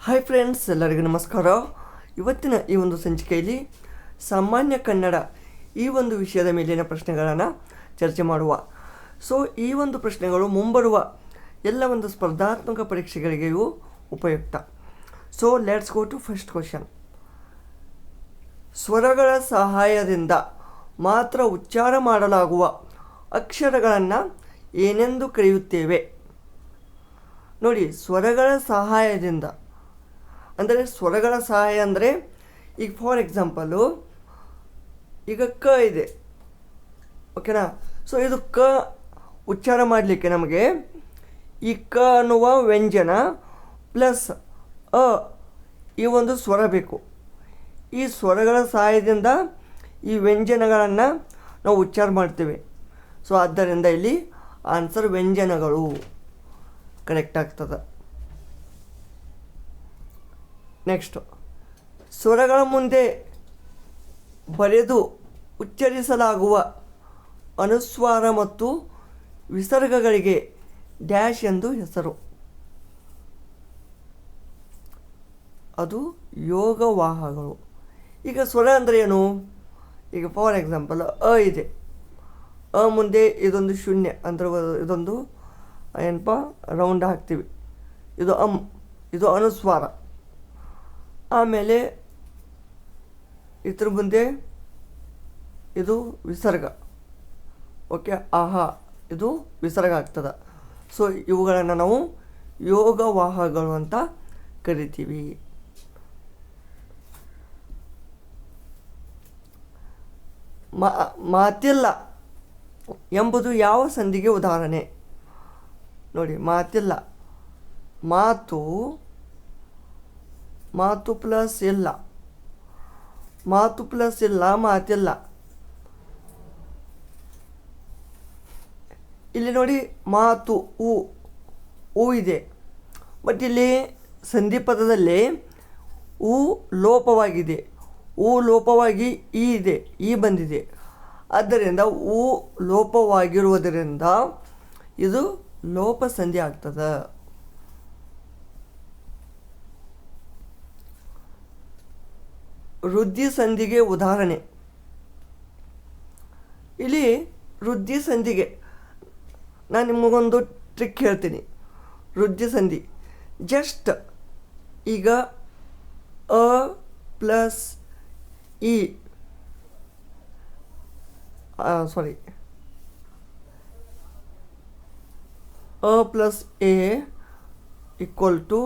Hi friends, ಎಲ್ಲರಿಗೂ ನಮಸ್ಕಾರ. ಇವತ್ತಿನ ಈ ಒಂದು ಸಂಚಿಕೆಯಲ್ಲಿ ಸಾಮಾನ್ಯ ಕನ್ನಡ ಈ ಒಂದು ವಿಷಯದ ಮೇಲಿನ ಪ್ರಶ್ನೆಗಳನ್ನು ಚರ್ಚೆ ಮಾಡುವ. ಸೊ ಈ ಒಂದು ಪ್ರಶ್ನೆಗಳು ಮುಂಬರುವ ಎಲ್ಲ ಒಂದು ಸ್ಪರ್ಧಾತ್ಮಕ ಪರೀಕ್ಷೆಗಳಿಗೆಯೂ ಉಪಯುಕ್ತ. So let's go to first question. ಸ್ವರಗಳ ಸಹಾಯದಿಂದ ಮಾತ್ರ ಉಚ್ಚಾರ ಮಾಡಲಾಗುವ ಅಕ್ಷರಗಳನ್ನು ಏನೆಂದು ಕರೆಯುತ್ತೇವೆ? ನೋಡಿ, ಸ್ವರಗಳ ಸಹಾಯದಿಂದ ಅಂದರೆ ಸ್ವರಗಳ ಸಹಾಯ ಅಂದರೆ ಈಗ ಫಾರ್ ಎಕ್ಸಾಂಪಲು ಈಗ ಕ ಇದೆ, ಓಕೆನಾ. ಸೊ ಇದು ಕ ಉಚ್ಚಾರ ಮಾಡಲಿಕ್ಕೆ ನಮಗೆ ಈ ಕ ಅನ್ನುವ ವ್ಯಂಜನ ಪ್ಲಸ್ ಅ ಈ ಒಂದು ಸ್ವರ ಬೇಕು. ಈ ಸ್ವರಗಳ ಸಹಾಯದಿಂದ ಈ ವ್ಯಂಜನಗಳನ್ನು ನಾವು ಉಚ್ಚಾರ ಮಾಡ್ತೇವೆ. ಸೊ ಆದ್ದರಿಂದ ಇಲ್ಲಿ ಆನ್ಸರ್ ವ್ಯಂಜನಗಳು ಕರೆಕ್ಟ್ ಆಗ್ತದೆ. ನೆಕ್ಸ್ಟ್, ಸ್ವರಗಳ ಮುಂದೆ ಬರೆದು ಉಚ್ಚರಿಸಲಾಗುವ ಅನುಸ್ವಾರ ಮತ್ತು ವಿಸರ್ಗಗಳಿಗೆ ಡ್ಯಾಶ್ ಎಂದು ಹೆಸರು. ಅದು ಯೋಗವಾಹಗಳು. ಈಗ ಸ್ವರ ಅಂದರೆ ಏನು? ಈಗ ಫಾರ್ ಎಕ್ಸಾಂಪಲ್ ಅ ಇದೆ, ಅ ಮುಂದೆ ಇದೊಂದು ಶೂನ್ಯ ಅಂದರೆ ಇದೊಂದು ಏನಪ್ಪ ರೌಂಡ್ ಹಾಕ್ತೀವಿ, ಇದು ಇದು ಅನುಸ್ವಾರ. ಆಮೇಲೆ ಇದ್ರ ಮುಂದೆ ಇದು ವಿಸರ್ಗ, ಓಕೆ. ಆಹಾ, ಇದು ವಿಸರ್ಗ ಆಗ್ತದೆ. ಸೊ ಇವುಗಳನ್ನು ನಾವು ಯೋಗವಾಹಗಳು ಅಂತ ಕರಿತೀವಿ. ಮಾತಿಲ್ಲ ಎಂಬುದು ಯಾವ ಸಂಧಿಗೆ ಉದಾಹರಣೆ? ನೋಡಿ, ಮಾತಿಲ್ಲ, ಮಾತು ಪ್ಲಸ್ ಇಲ್ಲ, ಮಾತು ಪ್ಲಸ್ ಇಲ್ಲ, ಮಾತಿಲ್ಲ. ಇಲ್ಲಿ ನೋಡಿ, ಮಾತು ಉ ಇದೆ, ಬಟ್ ಇಲ್ಲಿ ಸಂಧಿ ಪದದಲ್ಲಿ ಉ ಲೋಪವಾಗಿದೆ. ಉ ಲೋಪವಾಗಿ ಈ ಇದೆ, ಈ ಬಂದಿದೆ. ಆದ್ದರಿಂದ ಉ ಲೋಪವಾಗಿರುವುದರಿಂದ ಇದು ಲೋಪ ಸಂಧಿ ಆಗ್ತದೆ. ವೃದ್ಧಿ ಸಂಧಿಗೆ ಉದಾಹರಣೆ. ಇಲ್ಲಿ ವೃದ್ಧಿ ಸಂಧಿಗೆ ನಾನು ನಿಮಗೊಂದು ಟ್ರಿಕ್ ಹೇಳ್ತೀನಿ. ವೃದ್ಧಿ ಸಂಧಿ ಜಸ್ಟ್ ಈಗ ಅ ಪ್ಲಸ್ ಇ ಅ ಪ್ಲಸ್ ಎ ಈಕ್ವಲ್ ಟು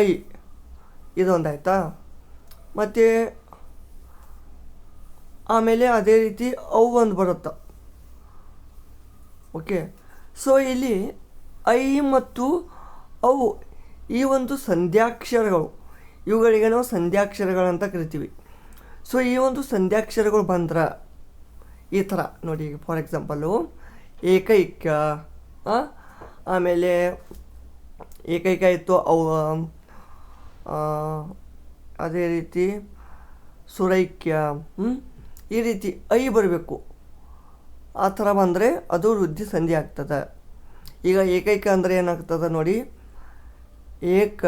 ಐ ಇದೊಂದಾಯ್ತಾ. ಮತ್ತು ಆಮೇಲೆ ಅದೇ ರೀತಿ ಅವು ಒಂದು ಬರುತ್ತೆ, ಓಕೆ. ಸೊ ಇಲ್ಲಿ ಐ ಮತ್ತು ಅವು ಈ ಒಂದು ಸಂಧ್ಯಾಕ್ಷರಗಳು, ಇವುಗಳಿಗೆ ನಾವು ಸಂಧ್ಯಾಕ್ಷರಗಳಂತ ಕರಿತೀವಿ. ಸೊ ಈ ಒಂದು ಸಂಧ್ಯಾಕ್ಷರಗಳು ಬಂದ್ರೆ ಈ ಥರ ನೋಡಿ, ಫಾರ್ ಎಕ್ಸಾಂಪಲು ಏಕೈಕ, ಆಮೇಲೆ ಏಕೈಕ ಇತ್ತು ಅವು, ಅದೇ ರೀತಿ ಸುರೈಕ್ಯ, ಈ ರೀತಿ ಐ ಬರಬೇಕು. ಆ ಥರ ಬಂದರೆ ಅದು ವೃದ್ಧಿ ಸಂಧಿ ಆಗ್ತದೆ. ಈಗ ಏಕೈಕ ಅಂದರೆ ಏನಾಗ್ತದೆ ನೋಡಿ, ಏಕ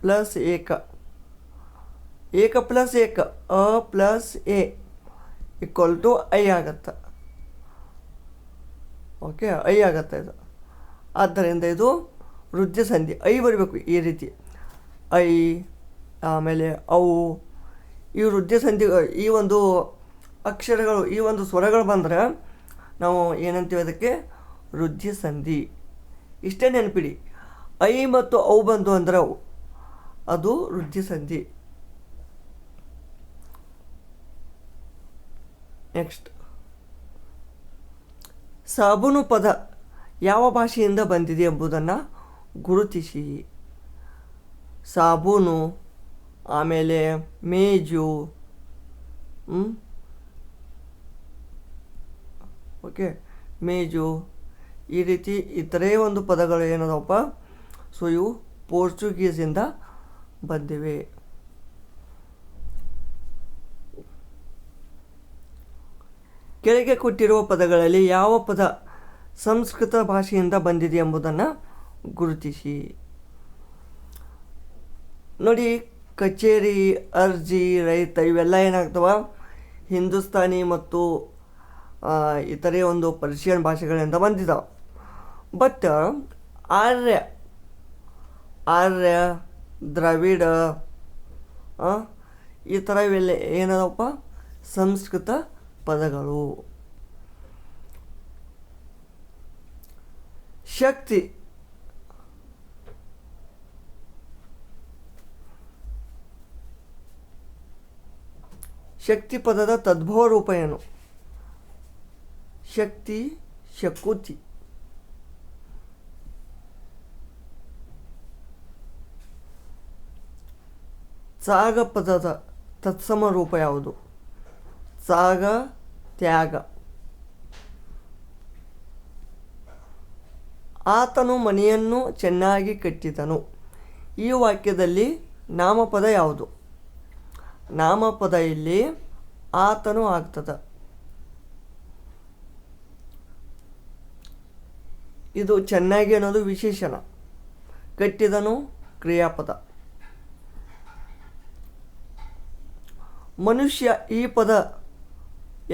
ಪ್ಲಸ್ ಏಕ, ಏಕ ಪ್ಲಸ್ ಏಕ, ಅ ಪ್ಲಸ್ ಎ ಈಕ್ವಲ್ ಟು ಐ ಆಗತ್ತೆ, ಓಕೆ. ಐ ಆಗತ್ತೆ ಇದು. ಆದ್ದರಿಂದ ಇದು ವೃದ್ಧಿ ಸಂಧಿ, ಐ ಬರಬೇಕು ಈ ರೀತಿ, ಐ ಆಮೇಲೆ ಅವು. ಈ ವೃದ್ಧಿ ಸಂಧಿ, ಈ ಒಂದು ಅಕ್ಷರಗಳು, ಈ ಒಂದು ಸ್ವರಗಳು ಬಂದರೆ ನಾವು ಏನಂತೀವಿ, ಅದಕ್ಕೆ ವೃದ್ಧಿ ಸಂಧಿ. ಇಷ್ಟೇ ನೆನಪಿಡಿ, ಐ ಮತ್ತು ಅವು ಬಂದು ಅಂದ್ರೆ ಅದು ವೃದ್ಧಿ ಸಂಧಿ. ನೆಕ್ಸ್ಟ್, ಸಾಬೂನು ಪದ ಯಾವ ಭಾಷೆಯಿಂದ ಬಂದಿದೆ ಎಂಬುದನ್ನು ಗುರುತಿಸಿ. ಸಾಬೂನು, ಆಮೇಲೆ ಮೇಜು, ಓಕೆ, ಮೇಜು, ಈ ರೀತಿ ಇತರೇ ಒಂದು ಪದಗಳು ಏನದಪ್ಪ. ಸೊ ಇವು ಪೋರ್ಚುಗೀಸಿಂದ ಬಂದಿವೆ. ಕೆಳಗೆ ಕೊಟ್ಟಿರುವ ಪದಗಳಲ್ಲಿ ಯಾವ ಪದ ಸಂಸ್ಕೃತ ಭಾಷೆಯಿಂದ ಬಂದಿದೆ ಎಂಬುದನ್ನು ಗುರುತಿಸಿ. ನೋಡಿ, ಕಚೇರಿ, ಅರ್ಜಿ, ರೈತ ಇವೆಲ್ಲ ಏನಾಗ್ತವೆ ಹಿಂದೂಸ್ತಾನಿ ಮತ್ತು ಇತರೆ ಒಂದು ಪರ್ಷಿಯನ್ ಭಾಷೆಗಳಿಂದ ಬಂದಿದ್ದಾವೆ. ಬಟ್ ಆರ್ಯ ದ್ರಾವಿಡ ಈ ಥರ ಇವೆಲ್ಲ ಏನದಪ್ಪ ಸಂಸ್ಕೃತ ಪದಗಳು. ಶಕ್ತಿ ಪದದ ತದ್ಭವ ರೂಪ ಏನು? ಶಕ್ತಿ, ಶಕುತಿ. ತ್ಯಾಗ ಪದದ ತತ್ಸಮ ರೂಪ ಯಾವುದು? ತ್ಯಾಗ, ತ್ಯಾಗ. ಆತನು ಮನೆಯನ್ನು ಚೆನ್ನಾಗಿ ಕಟ್ಟಿದನು. ಈ ವಾಕ್ಯದಲ್ಲಿ ನಾಮಪದ ಯಾವುದು? ನಾಮಪದ ಇಲ್ಲಿ ಆತನು ಆಗ್ತದ. ಇದು ಚೆನ್ನಾಗಿ ಅನ್ನೋದು ವಿಶೇಷಣ, ಕಟ್ಟಿದನು ಕ್ರಿಯಾಪದ. ಮನುಷ್ಯ ಈ ಪದ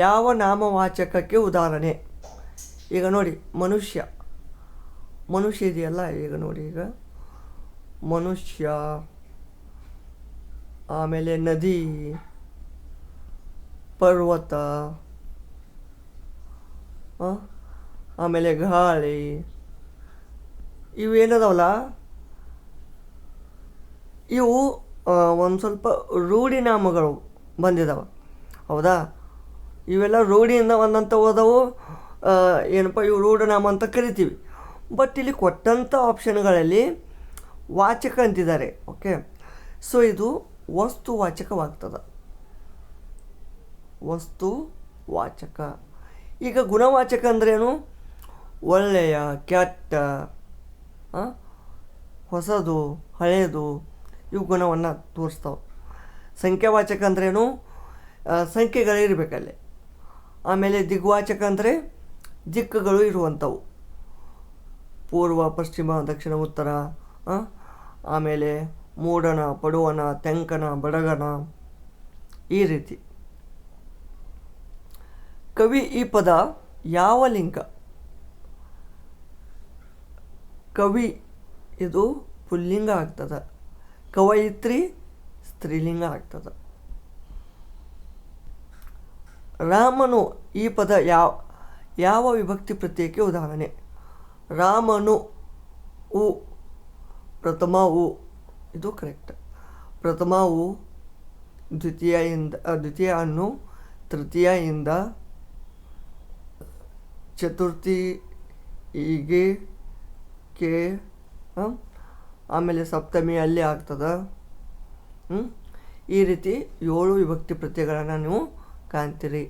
ಯಾವ ನಾಮವಾಚಕಕ್ಕೆ ಉದಾಹರಣೆ? ಈಗ ನೋಡಿ, ಮನುಷ್ಯ ಇದೆಯಲ್ಲ, ಈಗ ನೋಡಿ, ಈಗ ಮನುಷ್ಯ, ಆಮೇಲೆ ನದಿ, ಪರ್ವತ, ಆಮೇಲೆ ಗಾಳಿ, ಇವೇನದವಲ್ಲ ಇವು ಒಂದು ಸ್ವಲ್ಪ ರೂಢಿನಾಮಗಳು ಬಂದಿದ್ದಾವೆ. ಹೌದಾ? ಇವೆಲ್ಲ ರೂಢಿಯಿಂದ ಒಂದಂತ ಹೋದವು, ಏನಪ್ಪ ಇವು ರೂಢನಾಮ ಅಂತ ಕರಿತೀವಿ. ಬಟ್ ಇಲ್ಲಿ ಕೊಟ್ಟಂಥ ಆಪ್ಷನ್ಗಳಲ್ಲಿ ವಾಚಕ ಅಂತಿದ್ದಾರೆ. ಓಕೆ, ಸೊ ಇದು ವಸ್ತುವಾಚಕವಾಗ್ತದೆ. ವಸ್ತುವಾಚಕ. ಈಗ ಗುಣವಾಚಕ ಅಂದ್ರೇನು? ಒಳ್ಳೆಯ, ಕೆಟ್ಟ, ಹೊಸದು, ಹಳೆಯದು, ಇವು ಗುಣವನ್ನು ತೋರಿಸ್ತಾವೆ. ಸಂಖ್ಯಾವಾಚಕ ಅಂದ್ರೇನು? ಸಂಖ್ಯೆಗಳಿರಬೇಕಲ್ಲಿ. ಆಮೇಲೆ ದಿಗ್ವಾಚಕ ಅಂದರೆ ದಿಕ್ಕುಗಳು ಇರುವಂಥವು, ಪೂರ್ವ, ಪಶ್ಚಿಮ, ದಕ್ಷಿಣ, ಉತ್ತರ. ಆಮೇಲೆ ಮೂಡಣ, ಪಡುವಣ, ತೆಂಕಣ, ಬಡಗಣ, ಈ ರೀತಿ. ಕವಿ ಈ ಪದ ಯಾವ ಲಿಂಗ? ಕವಿ ಇದು ಪುಲ್ಲಿಂಗ ಆಗ್ತದೆ. ಕವಯಿತ್ರಿ ಸ್ತ್ರೀಲಿಂಗ ಆಗ್ತದೆ. ರಾಮನು ಈ ಪದ ಯಾವ ವಿಭಕ್ತಿ ಪ್ರತ್ಯಯಕ್ಕೆ ಉದಾಹರಣೆ? ರಾಮನು ಪ್ರಥಮ ಇದು ಕರೆಕ್ಟ್. ಪ್ರಥಮ ದ್ವಿತೀಯ ಅನ್ನು, ತೃತೀಯ ಇಂದ, ಚತುರ್ಥಿ ಹೀಗೆ ಕೆ, ಆಮೇಲೆ ಸಪ್ತಮಿ ಅಲ್ಲಿ ಆಗ್ತದೆ. ಈ ರೀತಿ 7 ವಿಭಕ್ತಿ ಪ್ರತ್ಯಯಗಳನ್ನು ನೀವು ಕಾಣ್ತೀರಿ.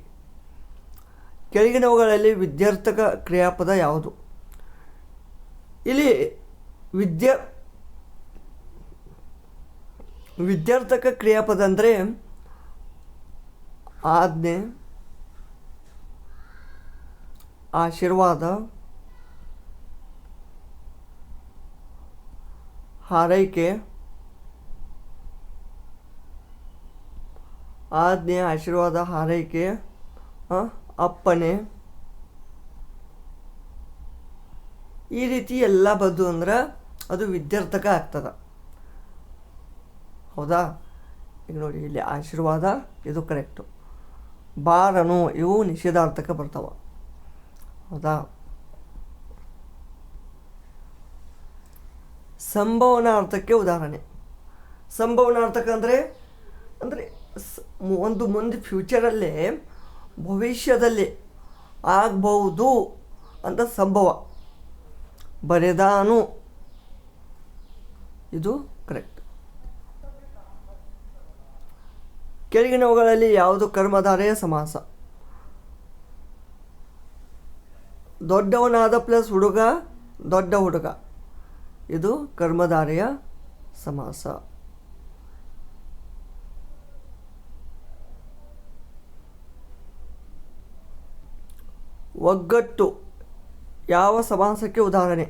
ಕೆಳಗಿನವುಗಳಲ್ಲಿ ವಿದ್ಯಾರ್ಥಕ ಕ್ರಿಯಾಪದ ಯಾವುದು? ಇಲ್ಲಿ ವಿದ್ಯಾರ್ಥಕ ಕ್ರಿಯಾಪದ ಅಂದರೆ ಆಜ್ಞೆ, ಆಶೀರ್ವಾದ, ಹಾರೈಕೆ, ಆಜ್ಞೆ, ಆಶೀರ್ವಾದ, ಹಾರೈಕೆ, ಅಪ್ಪಣೆ, ಈ ರೀತಿ ಎಲ್ಲ ಬಂದು ಅಂದ್ರೆ ಅದು ವಿದ್ಯಾರ್ಥಕ ಆಗ್ತದೆ. ಹೌದಾ? ಈಗ ನೋಡಿ, ಇಲ್ಲಿ ಆಶೀರ್ವಾದ ಇದು ಕರೆಕ್ಟು. ಬಾರನು ಇವು ನಿಷೇಧಾರ್ಥಕ ಬರ್ತಾವ. ಹೌದಾ? ಸಂಭವನಾರ್ಥಕ್ಕೆ ಉದಾಹರಣೆ. ಸಂಭವನಾರ್ಥಕ ಅಂದರೆ ಒಂದು ಮುಂದೆ ಫ್ಯೂಚರಲ್ಲೇ, ಭವಿಷ್ಯದಲ್ಲಿ ಆಗ್ಬಹುದು ಅಂತ ಸಂಭವ. ಬರೆದಾನು ಇದು ಕರೆಕ್ಟ್. ಕೆಳಗಿನವುಗಳಲ್ಲಿ ಯಾವುದು ಕರ್ಮಧಾರೆಯ ಸಮಾಸ? ದೊಡ್ಡವನಾದ ಪ್ಲಸ್ ಹುಡುಗ, ದೊಡ್ಡ ಹುಡುಗ, ಇದು ಕರ್ಮಧಾರೆಯ ಸಮಾಸ. ಒಗ್ಗಟ್ಟು ಯಾವ ಸಮಾಸಕ್ಕೆ ಉದಾಹರಣೆ?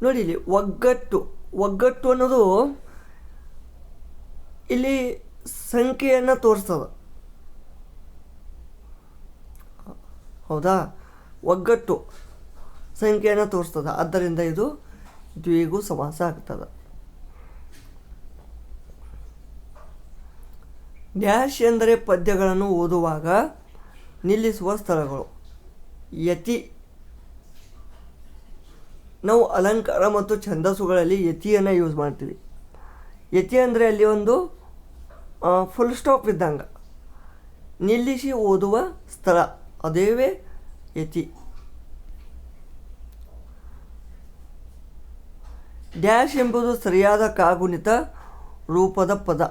ನೋಡಿ ಇಲ್ಲಿ ಒಗ್ಗಟ್ಟು. ಒಗ್ಗಟ್ಟು ಅನ್ನೋದು ಇಲ್ಲಿ ಸಂಖ್ಯೆಯನ್ನು ತೋರಿಸ್ತದೆ. ಹೌದಾ? ಒಗ್ಗಟ್ಟು ಸಂಖ್ಯೆಯನ್ನು ತೋರಿಸ್ತದೆ. ಆದ್ದರಿಂದ ಇದು ದ್ವಿಗು ಸಮಾಸ ಆಗ್ತದೆ. ಡ್ಯಾಶ್ ಎಂದರೆ ಪದ್ಯಗಳನ್ನು ಓದುವಾಗ ನಿಲ್ಲಿಸುವ ಸ್ಥಳಗಳು. ಯತಿ, ನಾವು ಅಲಂಕಾರ ಮತ್ತು ಛಂದಸ್ಸುಗಳಲ್ಲಿ ಯತಿಯನ್ನು ಯೂಸ್ ಮಾಡ್ತೀವಿ. ಯತಿ ಅಂದರೆ ಅಲ್ಲಿ ಒಂದು ಫುಲ್ ಸ್ಟಾಪ್ ಇದ್ದಂಗೆ ನಿಲ್ಲಿಸಿ ಓದುವ ಸ್ಥಳ, ಅದೇವೇ ಯತಿ. ಡ್ಯಾಶ್ ಎಂಬುದು ಸರಿಯಾದ ಕಾಗುಣಿತ ರೂಪದ ಪದ.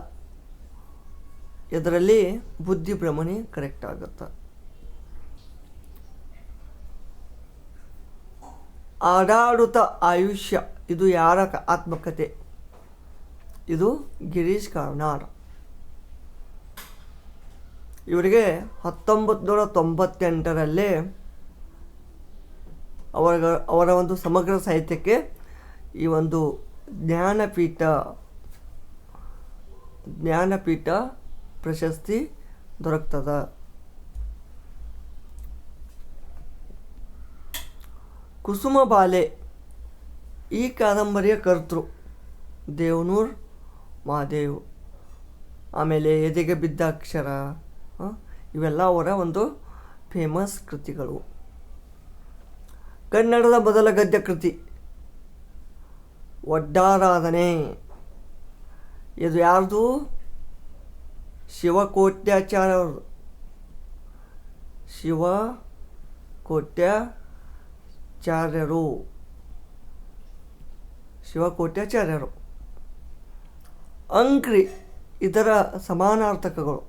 ಇದರಲ್ಲಿ ಬುದ್ಧಿ ಭ್ರಮಣೆ ಕರೆಕ್ಟ್ ಆಗುತ್ತೆ. ಆಡಾಡುತ್ತ ಆಯುಷ್ಯ, ಇದು ಯಾರ ಆತ್ಮಕಥೆ? ಇದು ಗಿರೀಶ್ ಕಾರ್ನಾಡ್. ಇವರಿಗೆ 1998ರಲ್ಲಿ ಅವರ ಒಂದು ಸಮಗ್ರ ಸಾಹಿತ್ಯಕ್ಕೆ ಈ ಒಂದು ಜ್ಞಾನಪೀಠ ಪ್ರಶಸ್ತಿ ದೊರಕ್ತದ. ಕುಸುಮ ಬಾಲೆ ಈ ಕಾದಂಬರಿಯ ಕರ್ತೃ ದೇವನೂರ್ ಮಹಾದೇವ್. ಆಮೇಲೆ ಎದೆಗೆ ಬಿದ್ದ ಅಕ್ಷರ, ಇವೆಲ್ಲ ಅವರ ಒಂದು ಫೇಮಸ್ ಕೃತಿಗಳು. ಕನ್ನಡದ ಮೊದಲ ಗದ್ಯ ಕೃತಿ ಒಡ್ಡಾರಾಧನೆ. ಇದು ಯಾರ್ದು? ಶಿವಕೋಟ್ಯಾಚಾರ್ಯರು. ಶಿವಕೋಟ್ಯಾಚಾರ್ಯರು. ಅಂಗ್ರಿ, ಇದರ ಸಮಾನಾರ್ಥಕಗಳು.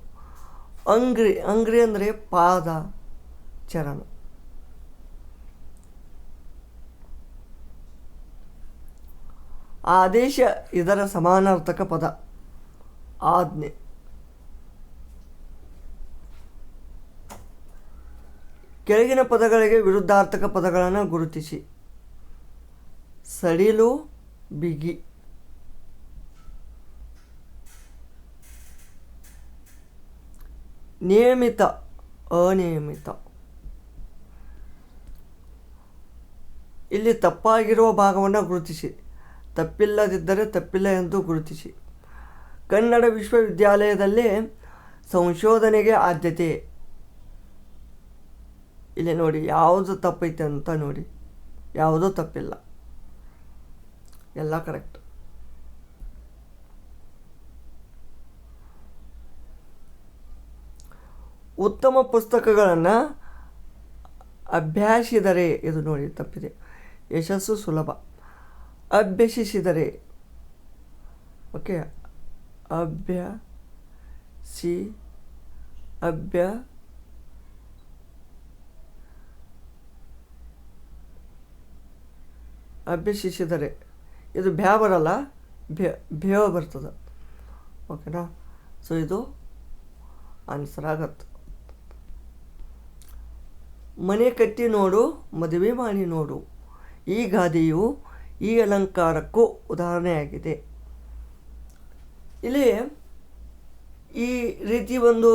ಅಂಗ್ರಿ ಅಂದರೆ ಪಾದ, ಚರಣ. ಆದೇಶ, ಇದರ ಸಮಾನಾರ್ಥಕ ಪದ ಆಜ್ಞೆ. ಕೆಳಗಿನ ಪದಗಳಿಗೆ ವಿರುದ್ಧಾರ್ಥಕ ಪದಗಳನ್ನು ಗುರುತಿಸಿ. ಸಡಿಲು, ಬಿಗಿ. ನಿಯಮಿತ, ಅನಿಯಮಿತ. ಇಲ್ಲಿ ತಪ್ಪಾಗಿರುವ ಭಾಗವನ್ನು ಗುರುತಿಸಿ. ತಪ್ಪಿಲ್ಲದಿದ್ದರೆ ತಪ್ಪಿಲ್ಲ ಎಂದು ಗುರುತಿಸಿ. ಕನ್ನಡ ವಿಶ್ವವಿದ್ಯಾಲಯದಲ್ಲಿ ಸಂಶೋಧನೆಗೆ ಆದ್ಯತೆ. ಇಲ್ಲಿ ನೋಡಿ ಯಾವುದು ತಪ್ಪೈತೆ ಅಂತ ನೋಡಿ, ಯಾವುದೂ ತಪ್ಪಿಲ್ಲ, ಎಲ್ಲ ಕರೆಕ್ಟ್. ಉತ್ತಮ ಪುಸ್ತಕಗಳನ್ನು ಅಭ್ಯಾಸಿದರೆ, ಇದು ನೋಡಿ ತಪ್ಪಿದೆ. ಯಶಸ್ಸು ಸುಲಭ. ಅಭ್ಯಸಿಸಿದರೆ, ಓಕೆ, ಅಭ್ಯಸಿಸಿದರೆ ಇದು ಭ್ಯಾ ಬರಲ್ಲ, ಭ್ಯ ಬರ್ತದೆ. ಓಕೆನಾ? ಸೊ ಇದು ಆನ್ಸರ್ ಆಗತ್ತೆ. ಮನೆ ಕಟ್ಟಿ ನೋಡು, ಮದುವೆ ಮಾಡಿ ನೋಡು. ಈ ಗಾದೆಯು ಈ ಅಲಂಕಾರಕ್ಕೂ ಉದಾಹರಣೆಯಾಗಿದೆ. ಇಲ್ಲಿ ಈ ರೀತಿ ಒಂದು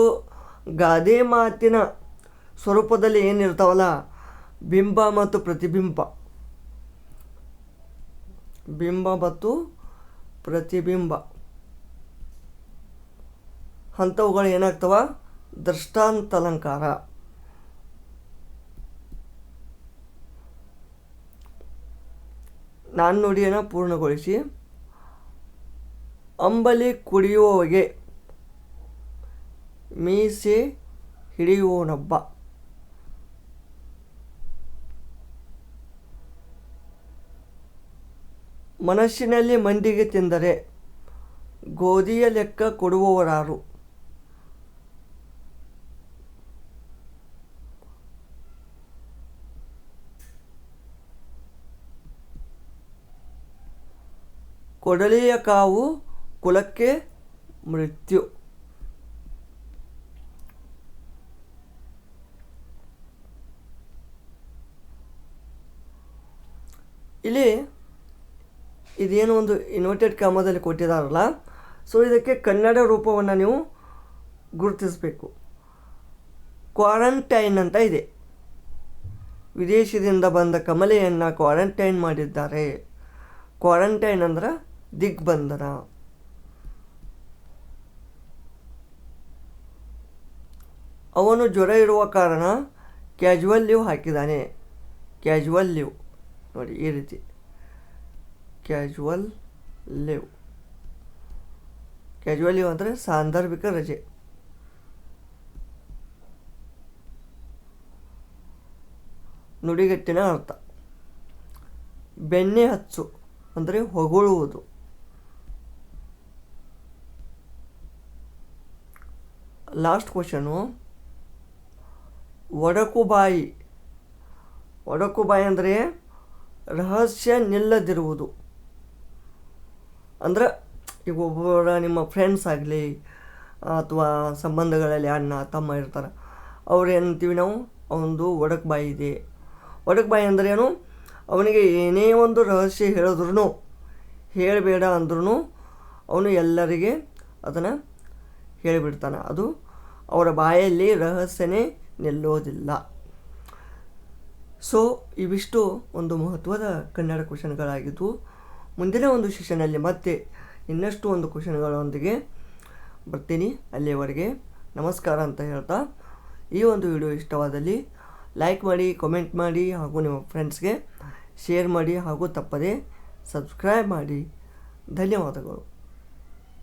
ಗಾದೆ ಮಾತಿನ ಸ್ವರೂಪದಲ್ಲಿ ಏನಿರ್ತಾವಲ್ಲ, ಬಿಂಬ ಮತ್ತು ಪ್ರತಿಬಿಂಬ, ಬಿಂಬ ಮತ್ತು ಪ್ರತಿಬಿಂಬ ಅಂಥವುಗಳು ಏನಾಗ್ತವ? ದೃಷ್ಟಾಂತ ಅಲಂಕಾರ. ನಾನು ನುಡಿಯನ್ನು ಪೂರ್ಣಗೊಳಿಸಿ. ಅಂಬಲಿ ಕುಡಿಯುವವಗೆ ಮೀಸೆ ಹಿಡಿಯುವನೊಬ್ಬ. ಮನಸ್ಸಿನಲ್ಲಿ ಮಂದಿಗೆ ತಿಂದರೆ ಗೋಧಿಯ ಲೆಕ್ಕ ಕೊಡುವವರಾರು. ಕೊಡಲಿಯ ಕಾವು ಕುಲಕ್ಕೆ ಮೃತ್ಯು. ಇಲ್ಲಿ ಇದೇನು ಒಂದು ಇನ್ವರ್ಟೆಡ್ ಕಾಮದಲ್ಲಿ ಕೊಟ್ಟಿದ್ದಾರಲ್ಲ, ಸೊ ಇದಕ್ಕೆ ಕನ್ನಡ ರೂಪವನ್ನು ನೀವು ಗುರುತಿಸಬೇಕು. ಕ್ವಾರಂಟೈನ್ ಅಂತ ಇದೆ. ವಿದೇಶದಿಂದ ಬಂದ ಕಮಲೆಯನ್ನು ಕ್ವಾರಂಟೈನ್ ಮಾಡಿದ್ದಾರೆ. ಕ್ವಾರಂಟೈನ್ ಅಂದ್ರೆ ದಿಗ್ಬಂಧನ. ಅವನು ಜ್ವರ ಇರುವ ಕಾರಣ ಕ್ಯಾಜುವಲ್ ಲೀವ್ ಹಾಕಿದ್ದಾನೆ. ಕ್ಯಾಜುವಲ್ ಲೀವ್ ನೋಡಿ ಈ ರೀತಿ, ಕ್ಯಾಜುವಲ್ ಲೀವ್. ಕ್ಯಾಜುವಲ್ ಲೀವ್ ಅಂದರೆ ಸಾಂದರ್ಭಿಕ ರಜೆ. ನುಡಿಗಟ್ಟಿನ ಅರ್ಥ. ಬೆಣ್ಣೆ ಹಚ್ಚು ಅಂದರೆ ಹೊಗಳುವುದು. Last question, ಒಡಕುಬಾಯಿ. ಒಡಕುಬಾಯಿ ಅಂದರೆ ರಹಸ್ಯ ನಿಲ್ಲದಿರುವುದು. ಅಂದ್ರೆ ಈಗ ಒಬ್ಬರ ನಿಮ್ಮ ಫ್ರೆಂಡ್ಸ್ ಆಗಲಿ ಅಥವಾ ಸಂಬಂಧಗಳಲ್ಲಿ ಅಣ್ಣ ತಮ್ಮ ಇರ್ತಾರೆ, ಅವ್ರು ಏನಂತೀವಿ ನಾವು, ಅವನದು ಒಡಕುಬಾಯಿ ಇದೆ. ಒಡಕುಬಾಯಿ ಅಂದ್ರೆ ಏನು, ಅವನಿಗೆ ಏನೇ ಒಂದು ರಹಸ್ಯ ಹೇಳಿದ್ರು, ಹೇಳಬೇಡ ಅಂದ್ರೂ ಅವನು ಎಲ್ಲರಿಗೆ ಅದನ್ನು ಹೇಳಿಬಿಡ್ತಾನೆ. ಅದು ಅವರ ಬಾಯಲ್ಲಿ ರಹಸ್ಯನೇ ನಿಲ್ಲೋದಿಲ್ಲ. ಸೊ ಇವಿಷ್ಟು ಒಂದು ಮಹತ್ವದ ಕನ್ನಡ ಕ್ವಶನ್ಗಳಾಗಿದ್ದು, ಮುಂದಿನ ಒಂದು ಸೆಷನಲ್ಲಿ ಮತ್ತೆ ಇನ್ನಷ್ಟು ಒಂದು ಕ್ವಶನ್ಗಳೊಂದಿಗೆ ಬರ್ತೀನಿ. ಅಲ್ಲಿಯವರೆಗೆ ನಮಸ್ಕಾರ ಅಂತ ಹೇಳ್ತಾ, ಈ ಒಂದು ವಿಡಿಯೋ ಇಷ್ಟವಾದಲ್ಲಿ ಲೈಕ್ ಮಾಡಿ, ಕಮೆಂಟ್ ಮಾಡಿ, ಹಾಗೂ ನಿಮ್ಮ ಫ್ರೆಂಡ್ಸ್ಗೆ ಶೇರ್ ಮಾಡಿ, ಹಾಗೂ ತಪ್ಪದೇ ಸಬ್ಸ್ಕ್ರೈಬ್ ಮಾಡಿ. ಧನ್ಯವಾದಗಳು.